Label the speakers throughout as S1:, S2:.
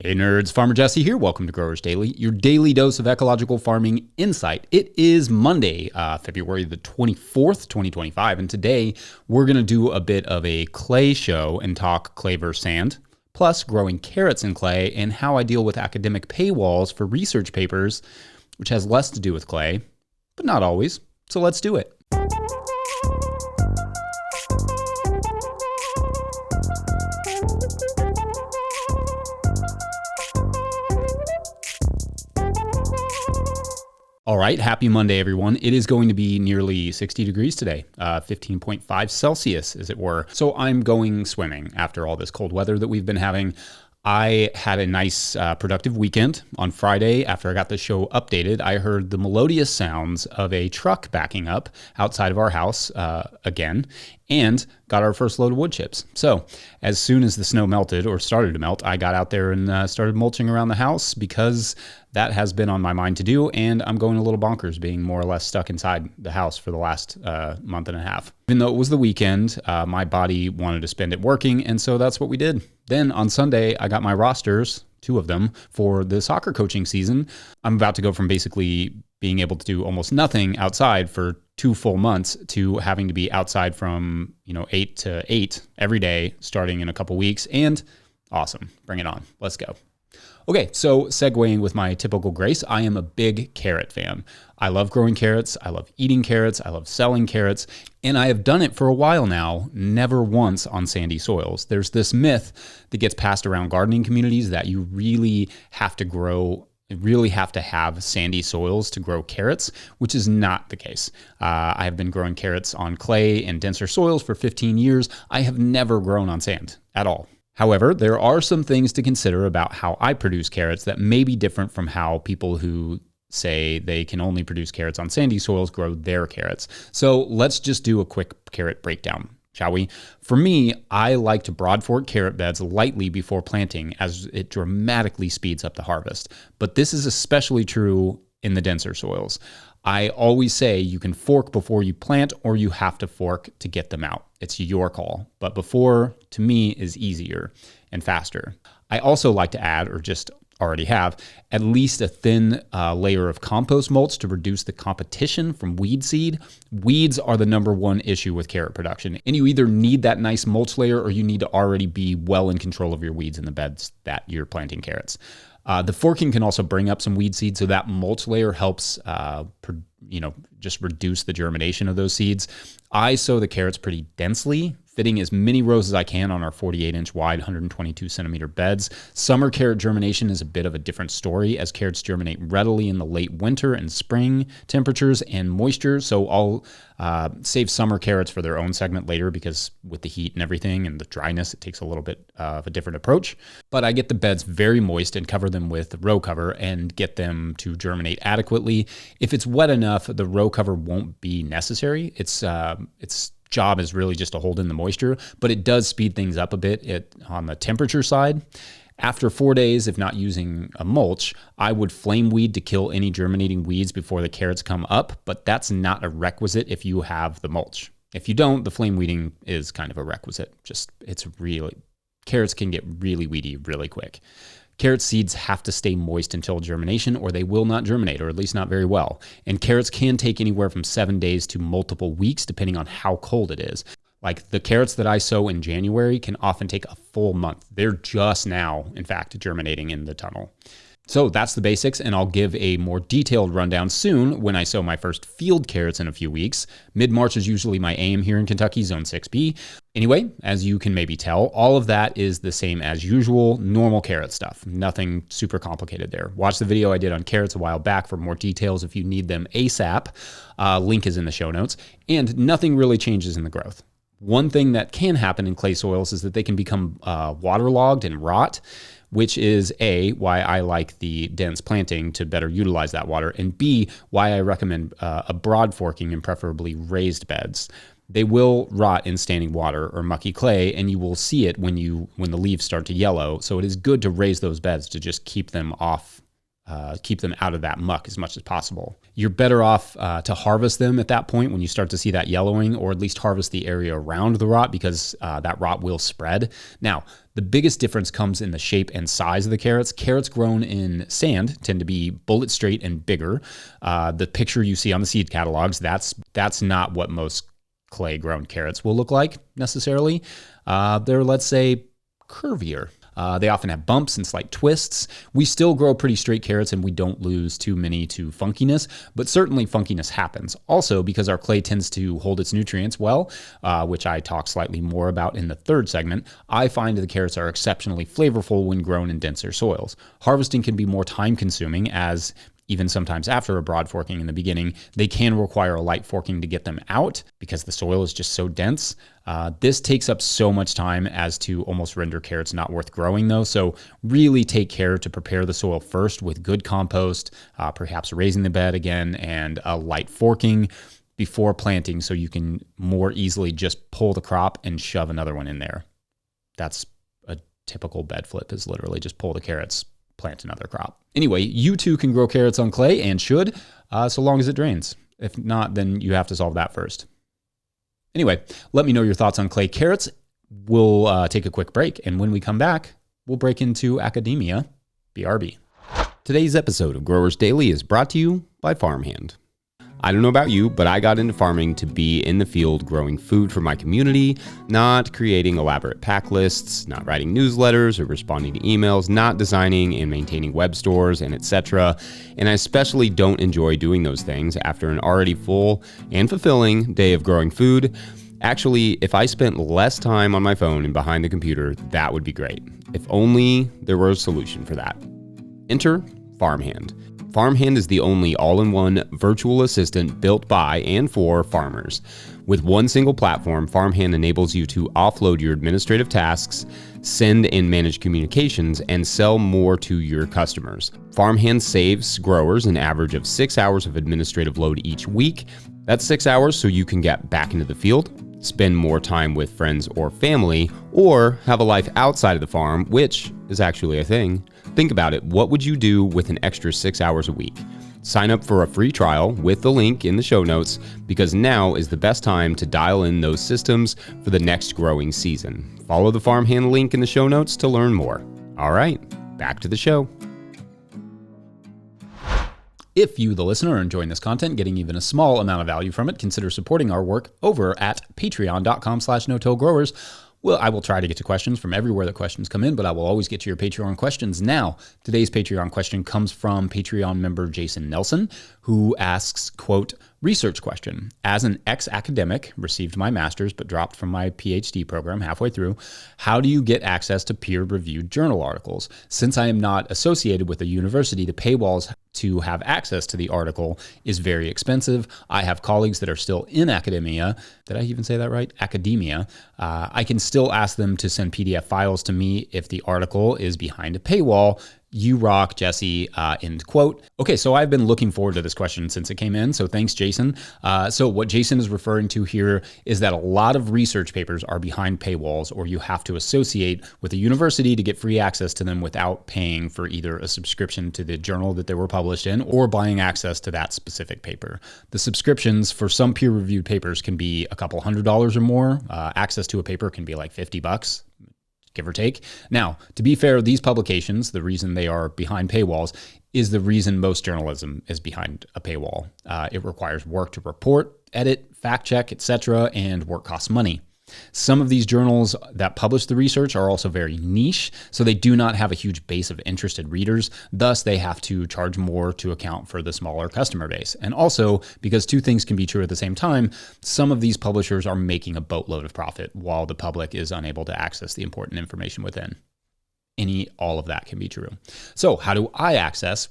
S1: Hey nerds, Farmer Jesse here. Welcome to Growers Daily, your daily dose of ecological farming insight. It is Monday, February the 24th, 2025, and today we're going to do a bit of a clay show and talk clay versus sand, plus growing carrots in clay and how I deal with academic paywalls for research papers, which has less to do with clay, but not always. So let's do it. All right, happy Monday, everyone. It is going to be nearly 60 degrees today, 15.5 Celsius, as it were. So I'm going swimming after all this cold weather that we've been having. I had a nice, productive weekend. On Friday, after I got the show updated, I heard the melodious sounds of a truck backing up outside of our house again, and got our first load of wood chips. So as soon as the snow melted or started to melt, I got out there and started mulching around the house because that has been on my mind to do, and I'm going a little bonkers being more or less stuck inside the house for the last month and a half. Even though it was the weekend, my body wanted to spend it working, and so that's what we did. Then on Sunday, I got my rosters, 2 of them, for the soccer coaching season. I'm about to go from basically being able to do almost nothing outside for 2 full months to having to be outside from 8 to 8 every day starting in a couple weeks, and awesome. Bring it on. Let's go. Okay, so segueing with my typical grace, I am a big carrot fan. I love growing carrots, I love eating carrots, I love selling carrots, and I have done it for a while now, never once on sandy soils. There's this myth that gets passed around gardening communities that you really have to have sandy soils to grow carrots, which is not the case. I have been growing carrots on clay and denser soils for 15 years. I have never grown on sand at all. However, there are some things to consider about how I produce carrots that may be different from how people who say they can only produce carrots on sandy soils grow their carrots. So let's just do a quick carrot breakdown, shall we? For me, I like to broad fork carrot beds lightly before planting as it dramatically speeds up the harvest. But this is especially true in the denser soils. I always say you can fork before you plant, or you have to fork to get them out. It's your call. But before, to me, is easier and faster. I also like to add, or just already have, at least a thin layer of compost mulch to reduce the competition from weed seed. Weeds are the number one issue with carrot production, and you either need that nice mulch layer or you need to already be well in control of your weeds in the beds that you're planting carrots. The forking can also bring up some weed seed, so that mulch layer helps, just reduce the germination of those seeds. I sow the carrots pretty densely, fitting as many rows as I can on our 48-inch wide, 122-centimeter beds. Summer carrot germination is a bit of a different story, as carrots germinate readily in the late winter and spring temperatures and moisture. So I'll save summer carrots for their own segment later, because with the heat and everything and the dryness, it takes a little bit of a different approach. But I get the beds very moist and cover them with row cover and get them to germinate adequately. If it's wet enough, the row cover won't be necessary. Its job is really just to hold in the moisture, but it does speed things up a bit on the temperature side. After 4 days, if not using a mulch, I would flame weed to kill any germinating weeds before the carrots come up, but that's not a requisite if you have the mulch. If you don't, the flame weeding is kind of a requisite. Carrots can get really weedy really quick. Carrot seeds have to stay moist until germination, or they will not germinate, or at least not very well. And carrots can take anywhere from 7 days to multiple weeks, depending on how cold it is. Like the carrots that I sow in January can often take a full month. They're just now, in fact, germinating in the tunnel. So that's the basics, and I'll give a more detailed rundown soon when I sow my first field carrots in a few weeks. Mid-March is usually my aim here in Kentucky, Zone 6B. Anyway, as you can maybe tell, all of that is the same as usual, normal carrot stuff. Nothing super complicated there. Watch the video I did on carrots a while back for more details if you need them ASAP. Link is in the show notes. And nothing really changes in the growth. One thing that can happen in clay soils is that they can become waterlogged and rot, which is A, why I like the dense planting to better utilize that water, and B, why I recommend a broad forking and preferably raised beds. They will rot in standing water or mucky clay, and you will see it when the leaves start to yellow. So it is good to raise those beds to just keep them off keep them out of that muck as much as possible. You're better off to harvest them at that point when you start to see that yellowing, or at least harvest the area around the rot, because that rot will spread. Now, the biggest difference comes in the shape and size of the carrots. Carrots grown in sand tend to be bullet straight and bigger. The picture you see on the seed catalogs, that's not what most clay-grown carrots will look like necessarily. They're, let's say, curvier. They often have bumps and slight twists. We still grow pretty straight carrots and we don't lose too many to funkiness, but certainly funkiness happens. Also, because our clay tends to hold its nutrients well, which I talk slightly more about in the third segment, I find the carrots are exceptionally flavorful when grown in denser soils. Harvesting can be more time consuming, as even sometimes after a broad forking in the beginning, they can require a light forking to get them out because the soil is just so dense. This takes up so much time as to almost render carrots not worth growing though. So really take care to prepare the soil first with good compost, perhaps raising the bed again, and a light forking before planting, so you can more easily just pull the crop and shove another one in there. That's a typical bed flip, is literally just pull the carrots, plant another crop. Anyway, you too can grow carrots on clay, and should, so long as it drains. If not, then you have to solve that first. Anyway, let me know your thoughts on clay carrots. We'll take a quick break, and when we come back, we'll break into academia. BRB.
S2: Today's episode of Growers Daily is brought to you by Farmhand. I don't know about you, but I got into farming to be in the field growing food for my community, not creating elaborate pack lists, not writing newsletters or responding to emails, not designing and maintaining web stores, and etc. And I especially don't enjoy doing those things after an already full and fulfilling day of growing food. Actually, if I spent less time on my phone and behind the computer, that would be great. If only there were a solution for that. Enter Farmhand. Farmhand is the only all-in-one virtual assistant built by and for farmers. With one single platform, Farmhand enables you to offload your administrative tasks, send and manage communications, and sell more to your customers. Farmhand saves growers an average of 6 hours of administrative load each week. That's 6 hours so you can get back into the field, spend more time with friends or family, or have a life outside of the farm, which is actually a thing. Think about it. What would you do with an extra 6 hours a week? Sign up for a free trial with the link in the show notes, because now is the best time to dial in those systems for the next growing season. Follow the Farmhand link in the show notes to learn more. All right, back to the show.
S1: If you, the listener, are enjoying this content, getting even a small amount of value from it, consider supporting our work over at patreon.com/no-till-growers. Well, I will try to get to questions from everywhere that questions come in, but I will always get to your Patreon questions. Now, today's Patreon question comes from Patreon member Jason Nelson, who asks, quote, research question. As an ex-academic, received my master's but dropped from my PhD program halfway through, how do you get access to peer-reviewed journal articles? Since I am not associated with a university, the paywalls to have access to the article is very expensive. I have colleagues that are still in academia. Did I even say that right? Academia. I can still ask them to send PDF files to me if the article is behind a paywall. You rock, Jesse, end quote. Okay, so I've been looking forward to this question since it came in, so thanks, Jason. So what Jason is referring to here is that a lot of research papers are behind paywalls, or you have to associate with a university to get free access to them without paying for either a subscription to the journal that they were published in or buying access to that specific paper. The subscriptions for some peer-reviewed papers can be a couple $100s or more. Access to a paper can be like $50. Give or take. Now, to be fair, these publications, the reason they are behind paywalls is the reason most journalism is behind a paywall. It requires work to report, edit, fact check, etc., and work costs money. Some of these journals that publish the research are also very niche, so they do not have a huge base of interested readers. Thus, they have to charge more to account for the smaller customer base. And also, because two things can be true at the same time, some of these publishers are making a boatload of profit while the public is unable to access the important information within. All of that can be true. So how do I access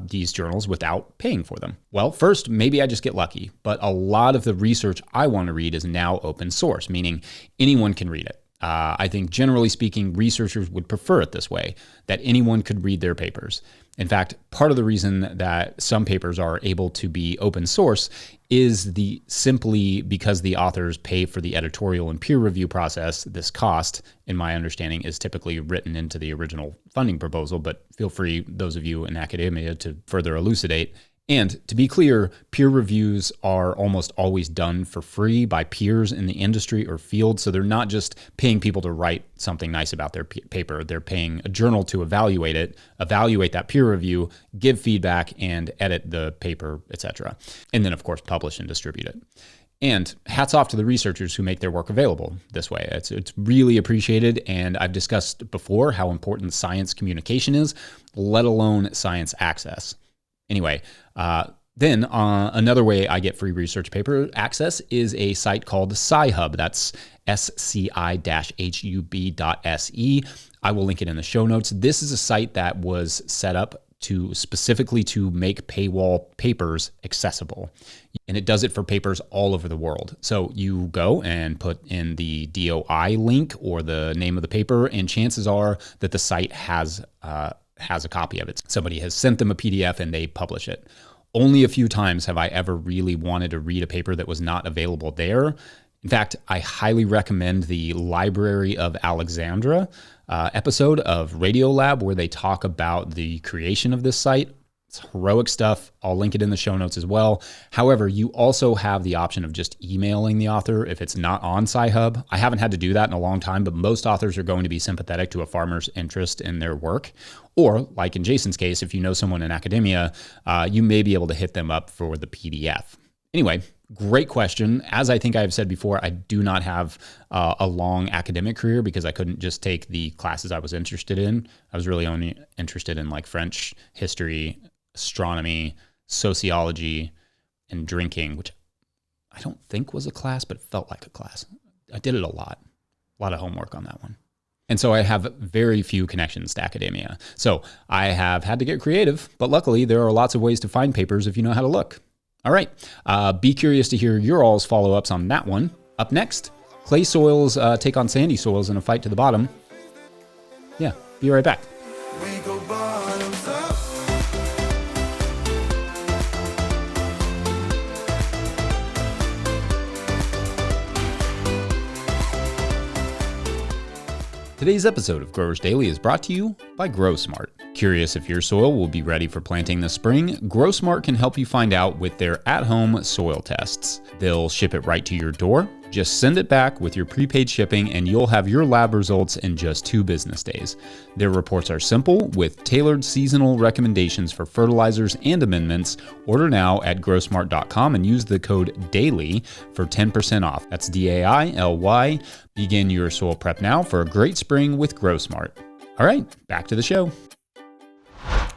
S1: these journals without paying for them? Well, first, maybe I just get lucky, but a lot of the research I want to read is now open source, meaning anyone can read it. I think generally speaking, researchers would prefer it this way, that anyone could read their papers. In fact, part of the reason that some papers are able to be open source is simply because the authors pay for the editorial and peer review process. This cost, in my understanding, is typically written into the original funding proposal, but feel free, those of you in academia, to further elucidate. And to be clear, peer reviews are almost always done for free by peers in the industry or field. So they're not just paying people to write something nice about their paper. They're paying a journal to evaluate it, evaluate that peer review, give feedback, and edit the paper, etc. And then, of course, publish and distribute it. And hats off to the researchers who make their work available this way. It's really appreciated. And I've discussed before how important science communication is, let alone science access. Anyway, then another way I get free research paper access is a site called SciHub. That's sci-hub.se. I will link it in the show notes. This is a site that was set up specifically to make paywall papers accessible. And it does it for papers all over the world. So you go and put in the DOI link or the name of the paper, and chances are that the site has a copy of it. Somebody has sent them a PDF and they publish it. Only a few times have I ever really wanted to read a paper that was not available there. In fact, I highly recommend the Library of Alexandria episode of Radiolab, where they talk about the creation of this site. It's heroic stuff. I'll link it in the show notes as well. However, you also have the option of just emailing the author if it's not on SciHub. I haven't had to do that in a long time, but most authors are going to be sympathetic to a farmer's interest in their work. Or, like in Jason's case, if you know someone in academia, you may be able to hit them up for the PDF. Anyway, great question. As I think I've said before, I do not have a long academic career because I couldn't just take the classes I was interested in. I was really only interested in like French, history, astronomy, sociology, and drinking, which I don't think was a class, but it felt like a class. I did it a lot of homework on that one. And so I have very few connections to academia. So I have had to get creative, but luckily there are lots of ways to find papers if you know how to look. All right, be curious to hear your all's follow-ups on that one. Up next, clay soils take on sandy soils in a fight to the bottom. Yeah, be right back.
S3: We go bottoms up.
S1: Today's episode of Growers Daily is brought to you by GrowSmart. Curious if your soil will be ready for planting this spring? GrowSmart can help you find out with their at-home soil tests. They'll ship it right to your door. Just send it back with your prepaid shipping and you'll have your lab results in just 2 business days. Their reports are simple with tailored seasonal recommendations for fertilizers and amendments. Order now at growsmart.com and use the code DAILY for 10% off. That's DAILY. Begin your soil prep now for a great spring with GrowSmart. All right, back to the show.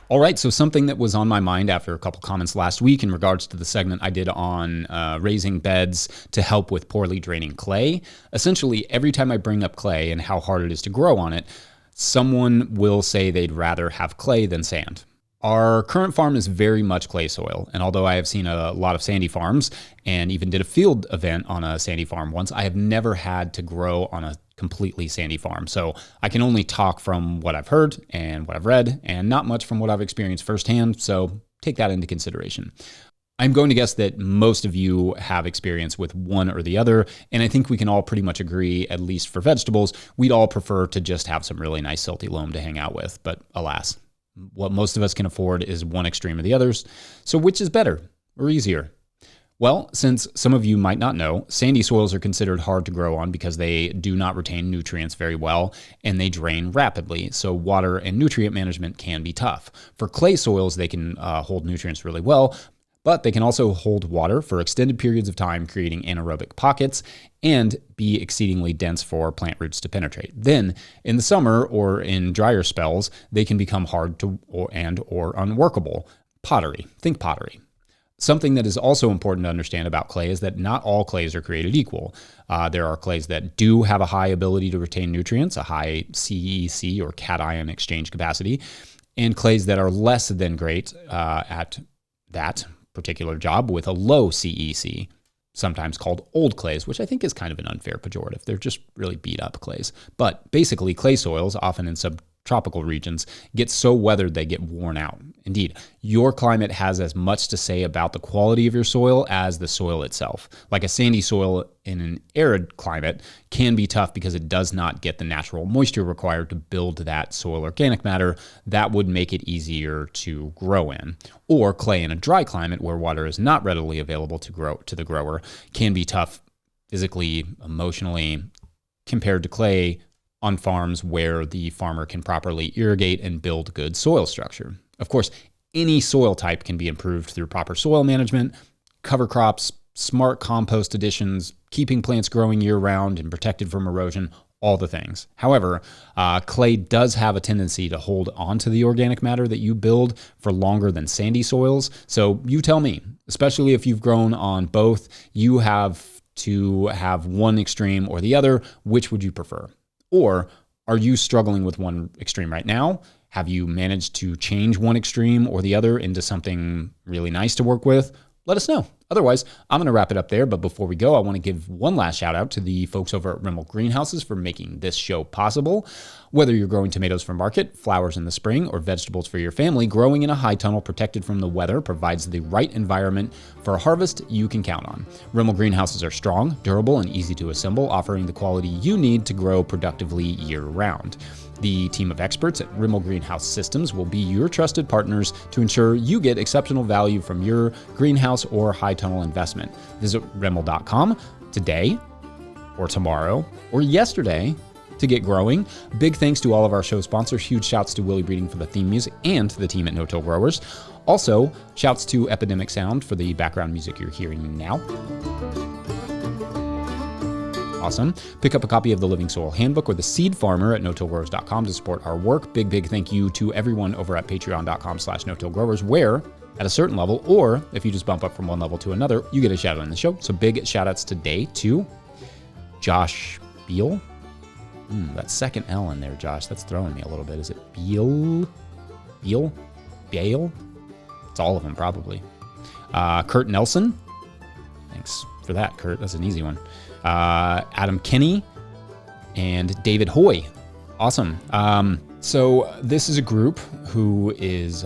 S1: All right, so something that was on my mind after a couple comments last week in regards to the segment I did on raising beds to help with poorly draining clay. Essentially, every time I bring up clay and how hard it is to grow on it, someone will say they'd rather have clay than sand. Our current farm is very much clay soil, and although I have seen a lot of sandy farms and even did a field event on a sandy farm once, I have never had to grow on a completely sandy farm. So I can only talk from what I've heard and what I've read, and not much from what I've experienced firsthand, so take that into consideration. I'm going to guess that most of you have experience with one or the other, and I think we can all pretty much agree, at least for vegetables, we'd all prefer to just have some really nice silty loam to hang out with, but alas. What most of us can afford is one extreme or the others. So which is better or easier? Well, since some of you might not know, sandy soils are considered hard to grow on because they do not retain nutrients very well and they drain rapidly. So water and nutrient management can be tough. For clay soils, they can hold nutrients really well, but they can also hold water for extended periods of time, creating anaerobic pockets and be exceedingly dense for plant roots to penetrate. Then, in the summer or in drier spells, they can become hard to or unworkable. Pottery. Think pottery. Something that is also important to understand about clay is that not all clays are created equal. There are clays that do have a high ability to retain nutrients, a high CEC or cation exchange capacity, and clays that are less than great at that particular job with a low CEC. sometimes called old clays, which I think is kind of an unfair pejorative. They're just really beat up clays. But basically, clay soils, often in subtropical regions, get so weathered they get worn out. Indeed, your climate has as much to say about the quality of your soil as the soil itself. Like a sandy soil in an arid climate can be tough because it does not get the natural moisture required to build that soil organic matter that would make it easier to grow in. Or clay in a dry climate where water is not readily available to the grower can be tough physically, emotionally, compared to clay on farms where the farmer can properly irrigate and build good soil structure. Of course, any soil type can be improved through proper soil management, cover crops, smart compost additions, keeping plants growing year-round and protected from erosion, all the things. However, clay does have a tendency to hold onto the organic matter that you build for longer than sandy soils. So you tell me, especially if you've grown on both, you have to have one extreme or the other. Which would you prefer? Or are you struggling with one extreme right now? Have you managed to change one extreme or the other into something really nice to work with? Let us know. Otherwise, I'm going to wrap it up there. But before we go, I want to give one last shout out to the folks over at Rimmel Greenhouses for making this show possible. Whether you're growing tomatoes for market, flowers in the spring, or vegetables for your family, growing in a high tunnel protected from the weather provides the right environment for a harvest you can count on. Rimmel Greenhouses are strong, durable, and easy to assemble, offering the quality you need to grow productively year-round. The team of experts at Rimmel Greenhouse Systems will be your trusted partners to ensure you get exceptional value from your greenhouse or high tunnel investment. Visit Rimmel.com today or tomorrow or yesterday to get growing. Big thanks to all of our show sponsors. Huge shouts to Willie Breeding for the theme music and to the team at No-Till Growers. Also, shouts to Epidemic Sound for the background music you're hearing now. Awesome. Pick up a copy of the Living Soil Handbook or the Seed Farmer at no-tillgrowers.com to support our work. Big thank you to everyone over at patreon.com/no-tillgrowers, where at a certain level, or if you just bump up from one level to another, you get a shout out in the show. So big shout outs today to Josh Beal. That second L in there, Josh, that's throwing me a little bit. Is it Beal? Bale? It's all of them, probably. Kurt Nelson. Thanks for that, Kurt. That's an easy one. Adam Kinney and David Hoy. Awesome. So this is a group who is,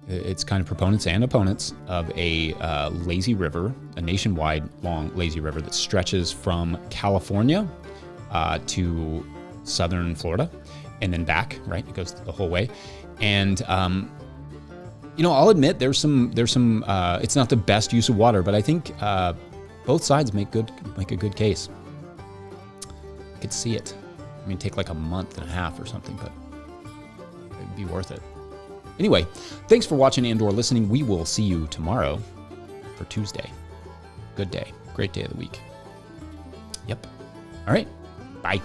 S1: it's kind of proponents and opponents of a lazy river, a nationwide long lazy river that stretches from California to southern Florida and then back, right? It goes the whole way. And, I'll admit there's some, it's not the best use of water, but I think, both sides make a good case. I could see it. I mean, take like a month and a half or something, but it'd be worth it. Anyway, thanks for watching and/or listening. We will see you tomorrow for Tuesday. Good day. Great day of the week. Yep. All right. Bye.